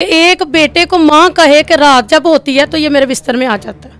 एक बेटे को माँ कहे कि रात जब होती है तो ये मेरे बिस्तर में आ जाता है।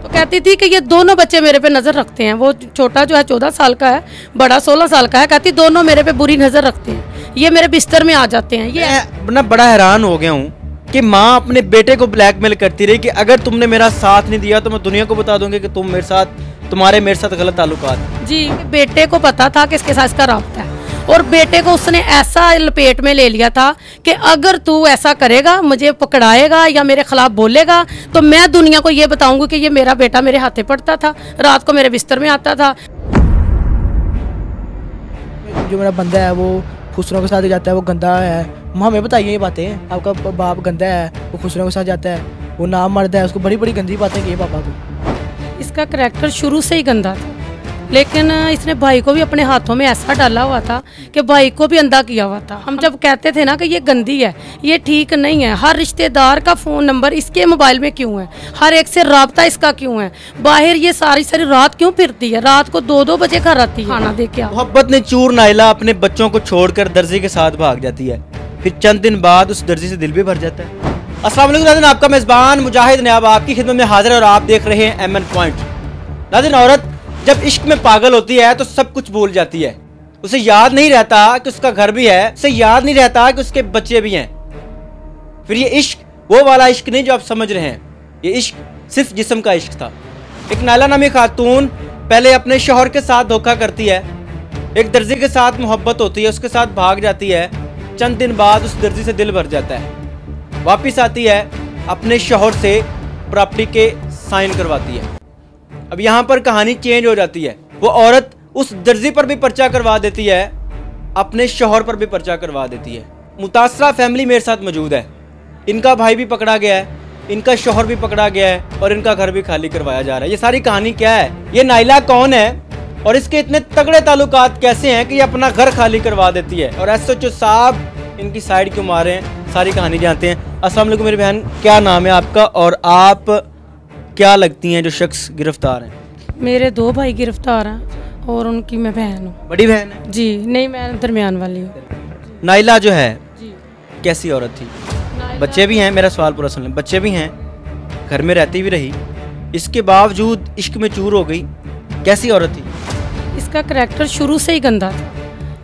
तो कहती थी कि ये दोनों बच्चे मेरे पे नज़र रखते हैं। वो छोटा जो है 14 साल का है, बड़ा 16 साल का है। कहती दोनों मेरे पे बुरी नज़र रखते हैं, ये मेरे बिस्तर में आ जाते हैं। ये मैं बड़ा हैरान हो गया हूँ कि माँ अपने बेटे को ब्लैकमेल करती रही कि अगर तुमने मेरा साथ नहीं दिया तो मैं दुनिया को बता दूंगी कि तुम्हारे मेरे साथ गलत ताल्लुकात। जी, बेटे को पता था कि इसके साथ इसका राब्ता है और बेटे को उसने ऐसा लपेट में ले लिया था कि अगर तू ऐसा करेगा, मुझे पकड़ाएगा या मेरे खिलाफ बोलेगा तो मैं दुनिया को ये बताऊंगी कि ये मेरा बेटा मेरे हाथे पड़ता था, रात को मेरे बिस्तर में आता था। जो मेरा बंदा है वो खुसरों के साथ जाता है, वो गंदा है। हमें बताइए ये बातें, आपका बाप गंदा है, वो खुसरों के साथ जाता है, वो नाम मर्द है, उसको बड़ी बड़ी गंदी बातें की पापा को। इसका करैक्टर शुरू से ही गंदा था, लेकिन इसने भाई को भी अपने हाथों में ऐसा डाला हुआ था कि भाई को भी अंधा किया हुआ था। हम जब कहते थे ना कि ये गंदी है, ये ठीक नहीं है, हर रिश्तेदार का फ़ोन नंबर इसके मोबाइल में क्यों है, हर एक से राब्ता इसका क्यों है, बाहर ये सारी सारी रात क्यों फिरती है, रात को 2-2 बजे घर आती है खाना दे के। मोहब्बत ने चूर नाइला अपने बच्चों को छोड़कर दर्जी के साथ भाग जाती है, फिर चंद दिन बाद उस दर्जी से दिल भी भर जाता है। अस्सलाम वालेकुम नाज़रीन, आपका मेज़बान मुजाहिद नयाब आपकी खिदमत में हाजिर है और आप देख रहे हैं MN पॉइंट। नाज़रीन, औरत जब इश्क में पागल होती है तो सब कुछ भूल जाती है। उसे याद नहीं रहता कि उसका घर भी है, उसे याद नहीं रहता कि उसके बच्चे भी हैं। फिर ये इश्क वो वाला इश्क नहीं जो आप समझ रहे हैं, ये इश्क सिर्फ जिस्म का इश्क था। एक नाला नामी खातून पहले अपने शौहर के साथ धोखा करती है, एक दर्जी के साथ मोहब्बत होती है, उसके साथ भाग जाती है। चंद दिन बाद उस दर्जी से दिल भर जाता है, वापिस आती है, अपने शौहर से प्रॉपर्टी के साइन करवाती है। अब यहाँ पर कहानी चेंज हो जाती है। वो औरत उस दर्जी पर भी पर्चा करवा देती है, अपने शौहर पर भी पर्चा करवा देती है। मुतासरा फैमिली मेरे साथ मौजूद है, इनका भाई भी पकड़ा गया है, इनका शौहर भी पकड़ा गया है और इनका घर भी खाली करवाया जा रहा है। ये सारी कहानी क्या है, ये नाइला कौन है और इसके इतने तगड़े ताल्लुकात कैसे हैं कि ये अपना घर खाली करवा देती है, और SHO साहब इनकी साइड क्यों मारे हैं, सारी कहानी जानते हैं। अस्सलाम वालेकुम मेरी बहन, क्या नाम है आपका और आप क्या लगती हैं जो शख्स गिरफ्तार हैं? मेरे 2 भाई गिरफ्तार हैं और उनकी मैं बहन हूँ। बड़ी बहन है? जी नहीं, मैं दरमियान वाली हूँ। नाइला जो है जी, कैसी औरत थी? बच्चे भी हैं, मेरा सवाल पूरा सुन लें। बच्चे भी हैं, घर में रहती भी रही, इसके बावजूद इश्क में चूर हो गई, कैसी औरत थी? इसका करैक्टर शुरू से ही गंदा था,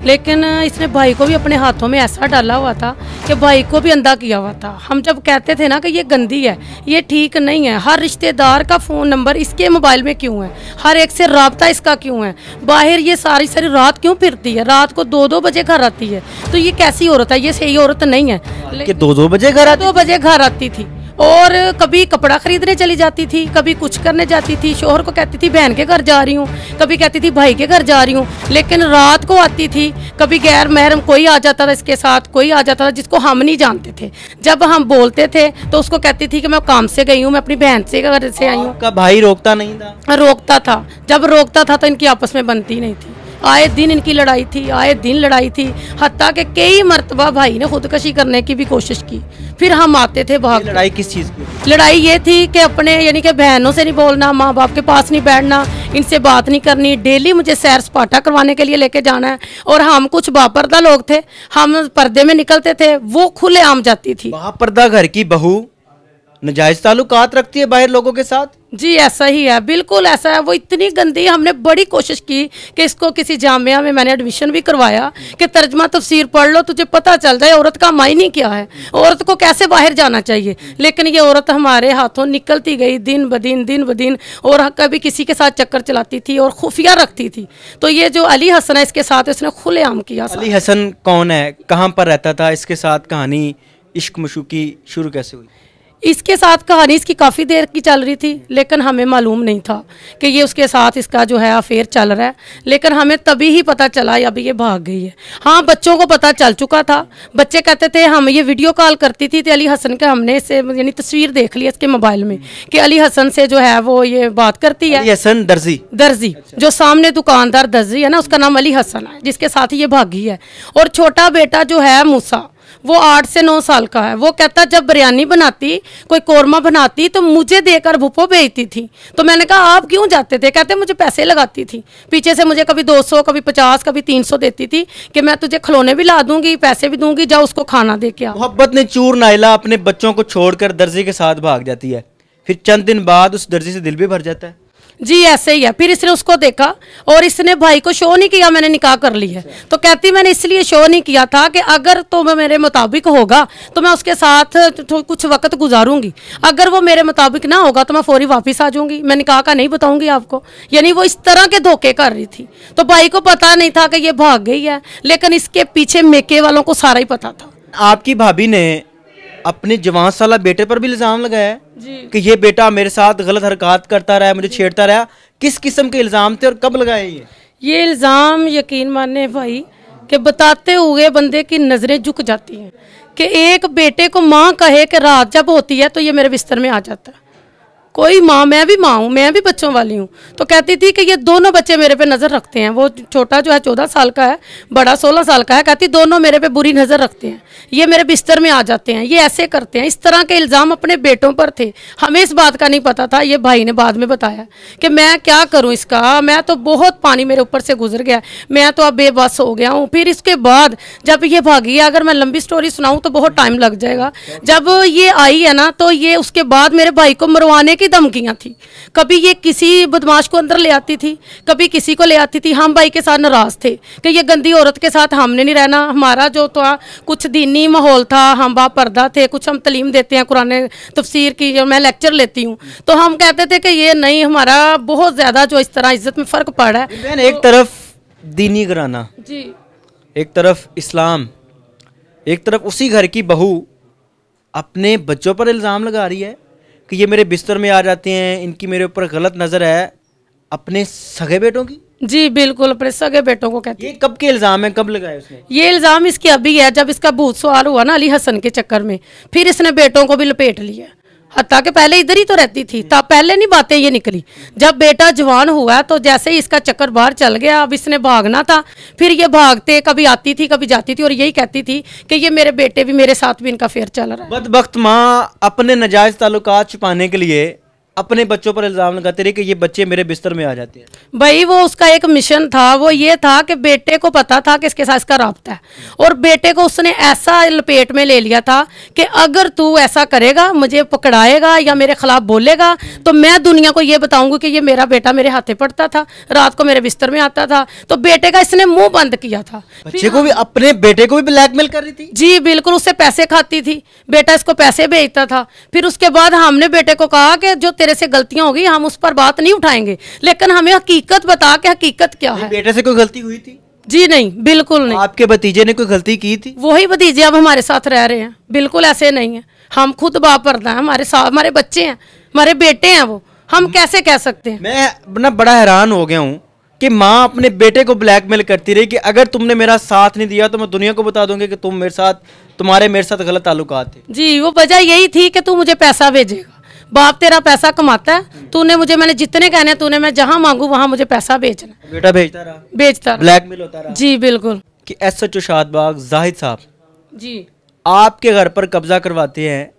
लेकिन इसने भाई को भी अपने हाथों में ऐसा डाला हुआ था कि भाई को भी अंधा किया हुआ था। हम जब कहते थे ना कि ये गंदी है, ये ठीक नहीं है, हर रिश्तेदार का फ़ोन नंबर इसके मोबाइल में क्यों है, हर एक से राब्ता इसका क्यों है, बाहर ये सारी सारी रात क्यों फिरती है, रात को 2-2 बजे घर आती है, तो ये कैसी औरत है, ये सही औरत नहीं है कि 2-2 बजे घर आती? 2 बजे घर आती थी और कभी कपड़ा खरीदने चली जाती थी, कभी कुछ करने जाती थी, शोहर को कहती थी बहन के घर जा रही हूँ, कभी कहती थी भाई के घर जा रही हूँ, लेकिन रात को आती थी। कभी गैर महरम कोई आ जाता था, इसके साथ कोई आ जाता था जिसको हम नहीं जानते थे। जब हम बोलते थे तो उसको कहती थी कि मैं काम से गई हूँ, मैं अपनी बहन से घर से आई हूँ। का भाई रोकता नहीं था? रोकता था, जब रोकता था तो इनकी आपस में बनती नहीं थी, आए दिन इनकी लड़ाई थी, आए दिन लड़ाई थी, हत्ता के कई मरतबा भाई ने खुदकशी करने की भी कोशिश की। फिर हम आते थे भाग। लड़ाई किस चीज़ की? लड़ाई ये थी कि अपने यानी कि बहनों से नहीं बोलना, माँ बाप के पास नहीं बैठना, इनसे बात नहीं करनी, डेली मुझे सैर सपाटा करवाने के लिए लेके जाना है। और हम कुछ बापर्दा लोग थे, हम पर्दे में निकलते थे, वो खुलेआम जाती थी। बापर्दा घर की बहू नाजायज ताल्लुकात रखती है बाहर लोगों के साथ? जी ऐसा ही है, बिल्कुल ऐसा है। वो इतनी गंदी, हमने बड़ी कोशिश की कि इसको किसी जामिया में मैंने एडमिशन भी करवाया कि तर्जमा तफसीर पढ़ लो, तुझे पता चल जाए औरत का मायने क्या है, औरत को कैसे बाहर जाना चाहिए। लेकिन ये औरत हमारे हाथों निकलती गई दिन ब दिन, और कभी किसी के साथ चक्कर चलाती थी और खुफिया रखती थी। तो ये जो अली हसन है, इसके साथ इसने खुलेआम किया। अली हसन कौन है, कहाँ पर रहता था, इसके साथ कहानी इश्क मशूकी शुरू कैसे हुई? इसके साथ कहानी इसकी काफ़ी देर की चल रही थी, लेकिन हमें मालूम नहीं था कि ये उसके साथ इसका जो है अफेयर चल रहा है। लेकिन हमें तभी ही पता चला अभी ये भाग गई है। हाँ, बच्चों को पता चल चुका था, बच्चे कहते थे, हम ये वीडियो कॉल करती थी तो अली हसन के हमने इससे यानी तस्वीर देख ली इसके मोबाइल में कि अली हसन से जो है वो ये बात करती है। अली हसन दर्जी? दर्जी। अच्छा। जो सामने दुकानदार दर्जी है ना, उसका नाम अली हसन है, जिसके साथ ये भागी है। और छोटा बेटा जो है मूसा, वो 8 से 9 साल का है। वो कहता जब बिरयानी बनाती, कोई कोरमा बनाती तो मुझे देकर भूपो भेजती थी। तो मैंने कहा आप क्यों जाते थे? कहते मुझे पैसे लगाती थी, पीछे से मुझे कभी 200 कभी 50 कभी 300 देती थी कि मैं तुझे खिलौने भी ला दूंगी, पैसे भी दूंगी, जाओ उसको खाना दे के आओ। मोहब्बत ने चूर नाइला अपने बच्चों को छोड़कर दर्जी के साथ भाग जाती है। फिर चंद दिन बाद उस दर्जी से दिल भी भर जाता है। जी ऐसे ही है। फिर इसने उसको देखा और इसने भाई को शो नहीं किया मैंने निकाह कर ली है। तो कहती मैंने इसलिए शो नहीं किया था कि अगर तो मेरे मुताबिक होगा तो मैं उसके साथ तो कुछ वक्त गुजारूंगी, अगर वो मेरे मुताबिक ना होगा तो मैं फौरी वापस आ जाऊंगी, मैं निकाह का नहीं बताऊंगी आपको। यानी वो इस तरह के धोखे कर रही थी। तो भाई को पता नहीं था कि ये भाग गई है, लेकिन इसके पीछे मेके वालों को सारा ही पता था। आपकी भाभी ने अपने जवान साला बेटे पर भी इल्जाम लगाया है जी कि ये बेटा मेरे साथ गलत हरकत करता रहा, मुझे छेड़ता रहा। किस किस्म के इल्जाम थे और कब लगाए ये इल्ज़ाम यकीन माने भाई कि बताते हुए बंदे की नज़रें झुक जाती हैं कि एक बेटे को माँ कहे कि रात जब होती है तो ये मेरे बिस्तर में आ जाता है। कोई माँ, मैं भी माँ हूँ, मैं भी बच्चों वाली हूँ। तो कहती थी कि ये दोनों बच्चे मेरे पे नज़र रखते हैं। वो छोटा जो है 14 साल का है, बड़ा 16 साल का है। कहती दोनों मेरे पे बुरी नज़र रखते हैं, ये मेरे बिस्तर में आ जाते हैं, ये ऐसे करते हैं। इस तरह के इल्ज़ाम अपने बेटों पर थे। हमें इस बात का नहीं पता था, ये भाई ने बाद में बताया कि मैं क्या करूँ इसका, मैं तो बहुत पानी मेरे ऊपर से गुजर गया, मैं तो अब बेबस हो गया हूँ। फिर इसके बाद जब ये भागी है, अगर मैं लंबी स्टोरी सुनाऊँ तो बहुत टाइम लग जाएगा। जब ये आई है ना तो ये उसके बाद मेरे भाई को मरवाने की धमकियां थी। कभी ये किसी बदमाश को अंदर ले आती थी, कभी किसी को ले आती थी। हम भाई के साथ नाराज थे कि ये गंदी औरत के साथ हमने नहीं रहना। हमारा जो था कुछ दीनी माहौल था, हम बाप पर्दा थे, कुछ हम तलीम देते हैं कुरान तफसीर की, जो मैं लेक्चर लेती हूँ। तो हम कहते थे कि ये नहीं, हमारा बहुत ज़्यादा जो इस तरह इज्जत में फ़र्क पड़ा है। एक तरफ दीनी घराना जी, एक तरफ इस्लाम, एक तरफ उसी घर की बहू अपने बच्चों पर इल्ज़ाम लगा रही है कि ये मेरे बिस्तर में आ जाते हैं, इनकी मेरे ऊपर गलत नज़र है। अपने सगे बेटों की? जी बिल्कुल, अपने सगे बेटों को कहती है। ये कब के इल्ज़ाम है, कब लगाए उसने? ये इल्ज़ाम इसकी अभी है, जब इसका भूत सवार हुआ ना अली हसन के चक्कर में, फिर इसने बेटों को भी लपेट लिया। हत्ता के पहले इधर ही तो रहती थी, तब पहले नहीं बातें ये निकली। जब बेटा जवान हुआ तो जैसे ही इसका चक्कर बाहर चल गया, अब इसने भागना था। फिर ये भागते, कभी आती थी कभी जाती थी, और यही कहती थी कि ये मेरे बेटे भी, मेरे साथ भी इनका फेयर चल रहा है। बदबख्त माँ अपने नाजायज ताल्लुकात छुपाने के लिए अपने बच्चों पर इल्ज़ाम लगाते रहे कि ये बच्चे मेरे बिस्तर में आ जाते हैं। भाई वो उसका एक मिशन था, वो ये था कि बेटे को पता था कि इसके साथ इसका राब्ता है, और बेटे को उसने ऐसा लपेट में ले लिया था कि अगर तू ऐसा करेगा, मुझे पकड़ाएगा या मेरे खिलाफ बोलेगा, तो मैं दुनिया को ये बताऊंगी कि ये मेरा बेटा मेरे हाथे पड़ता था, रात को मेरे बिस्तर में आता था। तो बेटे का इसने मुंह बंद किया था। बच्चे को भी, अपने बेटे को भी ब्लैकमेल कर रही थी? जी बिल्कुल, उससे पैसे खाती थी, बेटा इसको पैसे भेजता था। फिर उसके बाद हमने बेटे को कहा कि जो तेरे से गलतियां होगी हम उस पर बात नहीं उठाएंगे, लेकिन हमें हकीकत बता के हकीकत क्या है। बेटे से कोई गलती हुई थी? जी नहीं, बिल्कुल नहीं। आपके भतीजे ने कोई गलती की थी? वही भतीजे अब हमारे साथ रह रहे हैं, बिल्कुल ऐसे नहीं है। हम खुद बाप पर्दा है, हमारे साथ हमारे बच्चे हैं, हमारे बेटे हैं, वो हम कैसे कह सकते हैं। मैं ना बड़ा हैरान हो गया हूँ कि माँ अपने बेटे को ब्लैकमेल करती रही कि अगर तुमने मेरा साथ नहीं दिया तो मैं दुनिया को बता दूंगी कि तुम्हारे मेरे साथ गलत ताल्लुकात थे। जी, वो वजह यही थी कि तू मुझे पैसा भेजेगा, बाप तेरा पैसा कमाता है, तूने मुझे, मैंने जितने कहने तूने, मैं जहां मांगू वहां मुझे पैसा भेजना। बेटा भेजता रहा, ब्लैकमेल होता रहा। जी बिल्कुल। कि SHO शादबाग जाहिद साहब जी आपके घर पर कब्जा करवाते हैं,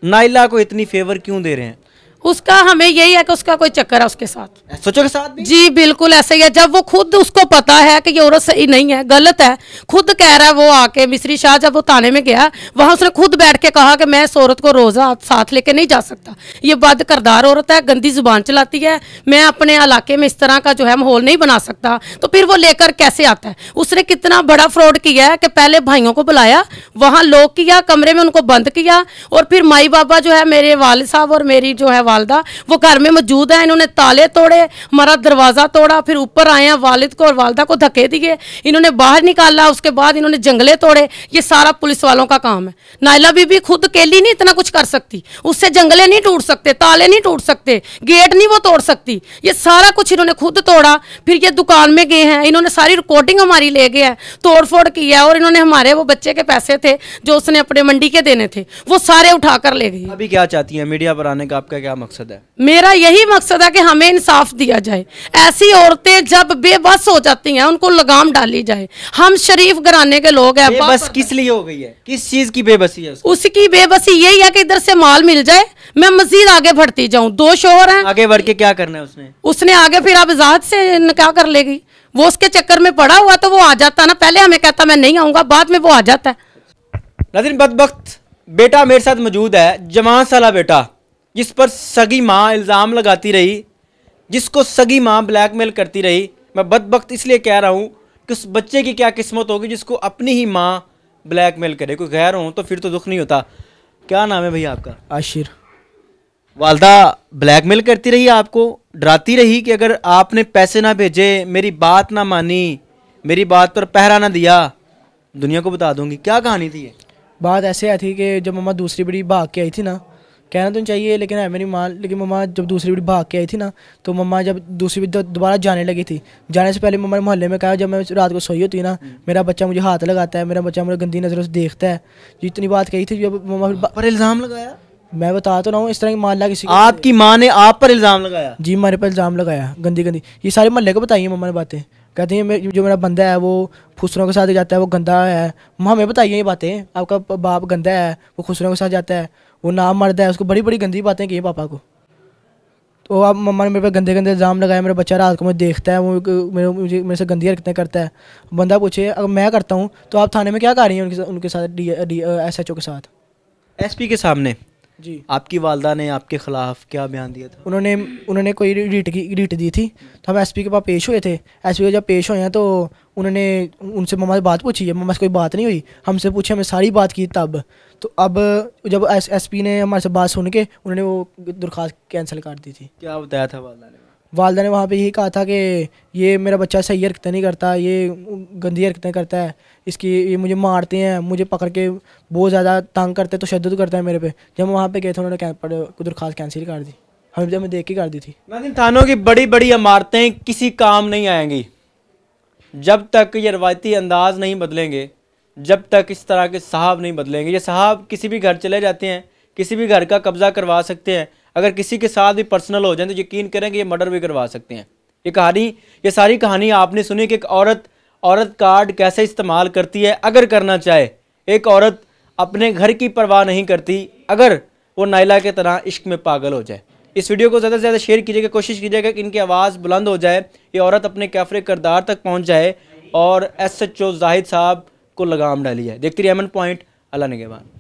नाइला को इतनी फेवर क्यों दे रहे हैं? उसका हमें यही है कि उसका कोई चक्कर है उसके साथ। SHO के साथ भी? जी बिल्कुल ऐसे ही है। जब वो खुद, उसको पता है कि ये औरत सही नहीं है, गलत है, खुद कह रहा है। वो आके मिस्री शाह जब वो थाने में गया, वहां उसने खुद बैठ के कहा कि मैं इस औरत को रोजा साथ लेके नहीं जा सकता, ये बद करदार औरत है, गंदी जुबान चलाती है, मैं अपने इलाके में इस तरह का जो है माहौल नहीं बना सकता। तो फिर वो लेकर कैसे आता है? उसने कितना बड़ा फ्रॉड किया है कि पहले भाइयों को बुलाया, वहां लॉक किया, कमरे में उनको बंद किया, और फिर माई बाबा जो है, मेरे वालिद साहब और मेरी जो है वालदा, वो घर में मौजूद है। इन्होंने ताले तोड़े, हमारा दरवाजा तोड़ा, फिर ऊपर आए हैं, वालिद को और वालदा को धक्के दिए, इन्होंने बाहर निकाला, उसके बाद इन्होंने जंगले तोड़े। ये सारा पुलिस वालों का काम है। नाइला बीबी खुद अकेली नहीं इतना कुछ कर सकती, उससे जंगले नहीं टूट सकते, ताले नहीं टूट सकते, गेट नहीं वो तोड़ सकती। ये सारा कुछ इन्होंने खुद तोड़ा। फिर ये दुकान में गए हैं, इन्होंने सारी रिकॉर्डिंग हमारी ले गए हैं, तोड़ फोड़ की है, और इन्होंने हमारे वो बच्चे के पैसे थे जो उसने अपने मंडी के देने थे, वो सारे उठाकर ले गए। अभी क्या चाहती है? मीडिया पर आने का आपका क्या मकसद है? मेरा यही मकसद है कि हमें इंसाफ दिया जाए। ऐसी औरतें जब बेबस हो जाती हैं उनको लगाम डाली जाए। हम शरीफ घराने के लोग हैं। बेबस किस लिए हो गई है? किस चीज की बेबसी है उसकी? उसकी बेबसी यही है कि इधर से माल मिल जाए, मैं मजीद आगे बढ़ती जाऊं। 2 शोहर हैं, आगे बढ़ के क्या करना है उसने आगे फिर अब इजाजत से क्या कर लेगी? वो उसके चक्कर में पड़ा हुआ तो वो आ जाता ना। पहले हमें कहता मैं नहीं आऊंगा, बाद में वो आ जाता है। नाज़रीन, बदबख्त बेटा मेरे साथ मौजूद है, जवान साला बेटा, जिस पर सगी माँ इल्ज़ाम लगाती रही, जिसको सगी माँ ब्लैकमेल करती रही। मैं बदबख्त इसलिए कह रहा हूँ कि उस बच्चे की क्या किस्मत होगी जिसको अपनी ही माँ ब्लैकमेल करे। कोई गैर हो तो फिर तो दुख नहीं होता। क्या नाम है भैया आपका? आशिर। वालदा ब्लैकमेल करती रही, आपको डराती रही कि अगर आपने पैसे ना भेजे, मेरी बात ना मानी, मेरी बात पर पहरा ना दिया, दुनिया को बता दूंगी। क्या कहानी थी ये? बात ऐसे आई थी कि जब मम्मा दूसरी बड़ी भाग के आई थी ना, कहना तो नहीं चाहिए लेकिन है मेरी माँ, लेकिन मम्मा जब दूसरी बड़ी भाग के आई थी ना, तो मम्मा जब दूसरी बड़ी दोबारा जाने लगी थी, जाने से पहले मम्मा ने मोहल्ले में कहा, जब मैं रात को सोई होती ना, मेरा बच्चा मुझे हाथ लगाता है, मेरा बच्चा मुझे गंदी नज़रों से देखता है। जितनी बात कही थी, जब मम्मा पर इल्ज़ाम लगाया। मैं बता तो रहा हूँ, इस तरह की मान ला किसी आपकी माँ ने आप पर इल्ज़ाम लगाया? जी, हमारे पर इल्ज़ाम लगाया गंदी गंदी। ये सारे मोहल्ले को बताइए मम्मा ने बातें। कहती है जो मेरा बंदा है वो खुसरों के साथ जाता है, वो गंदा है। हमें बताइए ये बातें, आपका बाप गंदा है, वो खुसरों के साथ जाता है, वो नाम मर्द है, उसको बड़ी बड़ी गंदी बातें की पापा को। तो अब मम्मा ने मेरे पे गंदे गंदे इल्ज़ाम लगाया। मेरा बच्चा रात को मुझे देखता है, वो मेरे से गंदी हरकतें करता है। बंदा पूछे अगर मैं करता हूँ तो आप थाने में क्या कर रही हैं उनके साथ, SHO के साथ? SP के सामने जी। आपकी वालदा ने आपके खिलाफ क्या बयान दिया था? उन्होंने कोई रीट दी थी, तो हम SP के पास पेश हुए थे। SP के जब पेश हुए हैं तो उन्होंने उनसे मम्मा से बात पूछी है, मम्मा से कोई बात नहीं हुई, हमसे पूछे, हमने सारी बात की तब। तो अब जब SP ने हमारे से बात सुन के उन्होंने वो दरख्वास्त कैंसिल कर दी थी। क्या बताया था वालदा ने? वालदा ने वहाँ पे यही कहा था कि ये मेरा बच्चा सही हरकतें नहीं करता, ये गंदी हरकतें करता है, ये मुझे मारते हैं, मुझे पकड़ के बहुत ज़्यादा तंग करते हैं, तो तशद्दुद करता है मेरे पे। जब वहाँ पे गए थे उन्होंने दरख्वास्त कैंसिल कर दी, हमें देख के कर दी थी। नाज़रीन, थानों की बड़ी बड़ी इमारतें किसी काम नहीं आएंगी जब तक ये रवायती अंदाज नहीं बदलेंगे, जब तक इस तरह के साहब नहीं बदलेंगे। ये साहब किसी भी घर चले जाते हैं, किसी भी घर का कब्जा करवा सकते हैं। अगर किसी के साथ भी पर्सनल हो जाए तो यकीन करें कि ये मर्डर भी करवा सकते हैं। ये सारी कहानी आपने सुनी कि एक औरत कार्ड कैसे इस्तेमाल करती है। अगर करना चाहे, एक औरत अपने घर की परवाह नहीं करती अगर वो नाइला के तरह इश्क में पागल हो जाए। इस वीडियो को ज़्यादा से ज़्यादा शेयर कीजिएगा, कोशिश कीजिएगा कि इनकी आवाज़ बुलंद हो जाए, ये औरत अपने कैफरे किरदार तक पहुँच जाए और SHO जाहिद साहब को लगाम डाली है। देखती रहिए एमएन पॉइंट। अल्लाह निगहबान।